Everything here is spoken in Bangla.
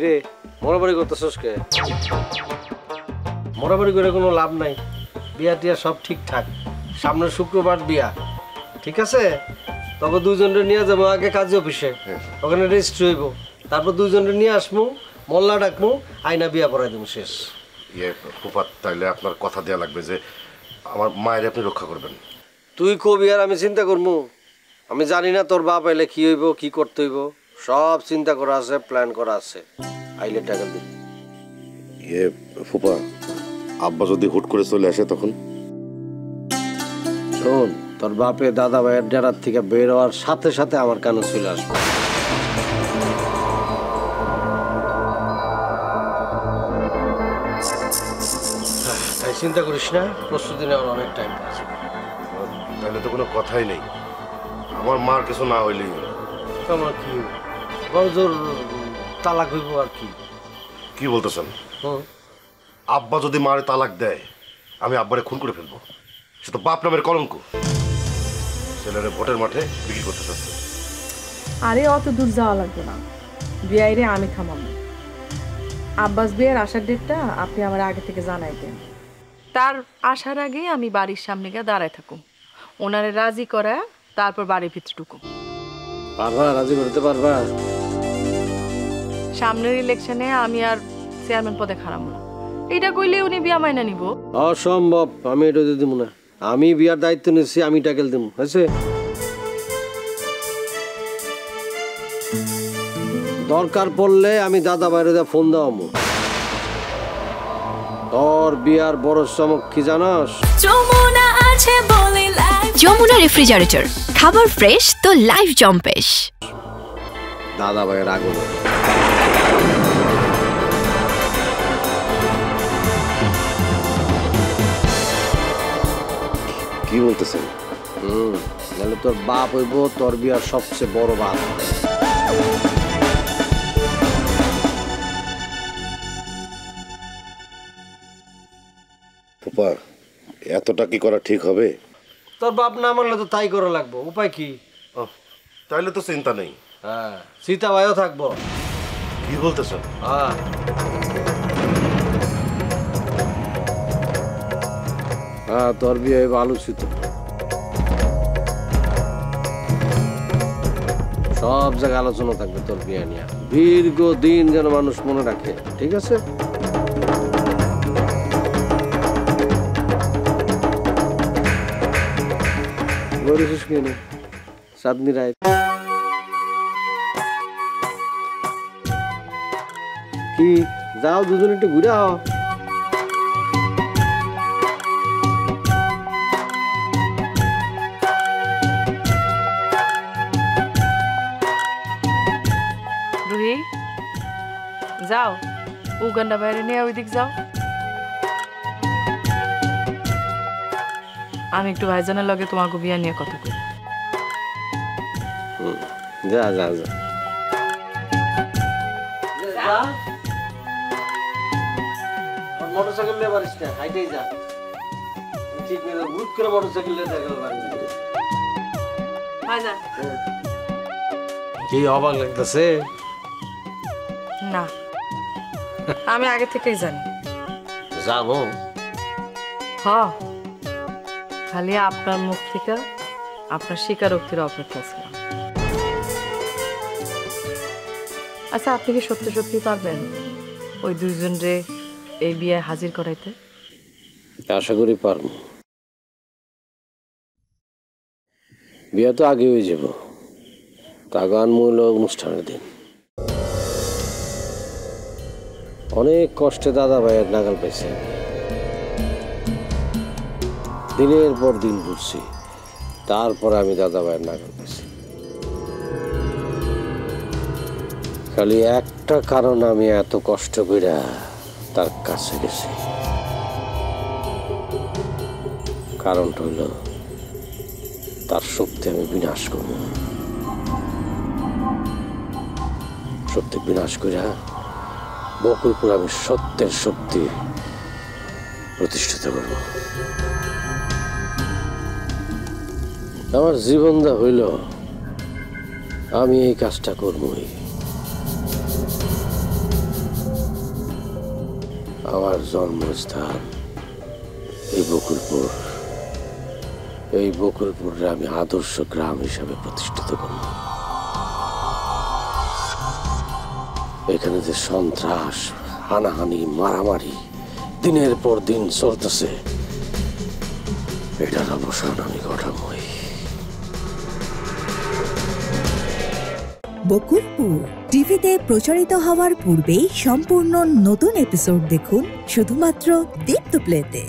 কিরে মরাবাড়ি করতেছস কে? মরাবাড়ি করে কোনো লাভ নাই, বিয়া টিয়া সব ঠিকঠাক, সামনের শুক্রবার বিয়া, ঠিক আছে? তবে দুজনরে নিয়ে যাবো আগে কাজী অফিসে, ওখানে রেজিস্ট্রি হইব, তারপর দুজনরে নিয়ে আসবো, মোল্লা ডাকবো, আইনা বিয়া পড়াই দেবো, শেষ। ফুফা তাইলে আপনার কথা দেওয়া লাগবে যে আমার মায়ের আপনি রক্ষা করবেন। তুই কবি আর আমি চিন্তা করবো? আমি জানি না তোর বাপ আইলে কি হইব, কি করতে হইব, সব চিন্তা করা আছে, প্ল্যান করা আছে। আইলে টাকা দিই। ফুফা আব্বা যদি হুট করে চলে আসে তখন? শোন, তোর বাপে দাদা ভাইয়ের ডেরার থেকে বের হওয়ার সাথে সাথে আমার কানে চলে আসবে। তাই চিন্তা করিস না, প্রস্তুতি নেওয়ার অনেক টাইম আছে। তাহলে তো কোনো কথাই নেই, আমার মার কিছু না হইলেই আমার কি বড়জোর তালাক হইব আর কি? কি বলতেছেন? আব্বা যদি মারে তালাক দেয় আমি আব্বারে খুন করে ফেলবো, সে তো বাপ নামের কলঙ্ক। ছেলেরা ভোটের মাঠে বিক্রি করতে চাচ্ছে। আরে অত দূর যাওয়া লাগবে না, বিয়াইরে আমি থামাবো। আব্বাস বিয়ের আসার ডেটটা আপনি আমার আগে থেকে জানাই দেন, তার আসার আগে আমি বাড়ির সামনে গিয়ে দাঁড়ায় থাকুম, ওনারে রাজি করা, তারপর বাড়ির ভিতরে ঢুকুম। পারবা? রাজি করতে পারবা? সামনের ইলেকশনে আমি আর চেয়ারম্যান পদে খারাপ না, এটা কইলে উনি বিয়া মাইনা নিব। অসম্ভব, আমি এটা দিয়ে দিব না। আমি বিয়ার দায়িত্ব নিচ্ছি, আমি টাকেল দিব, হয়েছে? দরকার পড়লে আমি দাদা বাইরে ফোন দেওয়ামো। তোর বিয়ার বড় চমক কি জানাস? যমুনা রেফ্রিজারেটর, খাবার ফ্রেশ তো লাইফ জম্পেশ। দাদা ভাইয়ের আগুন কি বলতেছেন? তাহলে তোর বাপ হইব তোর বিয়ার সবচেয়ে বড় বাপ। ফুপা এতটা কি করা ঠিক হবে? তোর বাপ না মানলে তো তাই করা লাগবো, উপায় কি? তাহলে তো চিন্তা নেই। হ্যাঁ, সীতা ভাইও থাকবো। কি বলতেছেন? হ্যাঁ, তোর বিয়ে হইব আলোচিত, সব জায়গায় আলোচনা থাকবে তোর বিয়ে নিয়ে, দীর্ঘদিন যেন মানুষ মনে রাখে, ঠিক আছে? বলিস কি না চাঁদনি রায়? কি যাও দুজন একটু ঘুরে আও। রুহি যাও, উগান্ডা বাইরে নিয়ে ওই দিক যাও, আমি একটু ভাইজানের লগে তোমাকে বিয়া নিয়ে কথা কই। যা যা যা মোটরসাইকেল নিয়ে পারিস না, হাইটেই যা, ঠিক নেই বুট করে মোটরসাইকেল নিয়ে দেখা ভাইজান কি অবাক লাগতেছে? না, আমি আগে থেকেই জানি যাবো। হ, খালি আপনার মুখ থেকে আপনার স্বীকারোক্তির অপেক্ষা ছিলাম। আচ্ছা, আপনি কি সত্যি সত্যি পারবেন ওই দুইজন রে এই বিয়ে হাজির করাইতে? আশা করি পারবো। বিয়ে তো আগে হয়ে যাব, তাগান মূল অনুষ্ঠানের দিন। অনেক কষ্টে দাদা ভাইয়ের নাগাল পেয়েছে, দিনের পর দিন ঘুরছি, তারপর আমি দাদা ভাইয়ের নাগাল পেয়েছি। খালি একটা কারণ আমি এত কষ্ট করে তার কাছে গেছি, কারণটা হইল তার শক্তি আমি বিনাশ করব। শক্তি বিনাশ করে বকুলপুর আমি সত্যের শক্তি প্রতিষ্ঠিত করব। আমার জীবনটা হইল আমি এই কাজটা করবই। আমার জন্মস্থান এই বকুলপুর। এই বকুলপুরে আমি আদর্শ গ্রাম হিসাবে প্রতিষ্ঠিত করব। এখানে যে সন্ত্রাস, হানাহানি, মারামারি দিনের পর দিন চলতেছে, এটার অবসান আমি ঘটাবই। বকুলপুর টিভিতে প্রচারিত হওয়ার পূর্বেই সম্পূর্ণ নতুন এপিসোড দেখুন শুধুমাত্র দীপ্ত প্লেতে।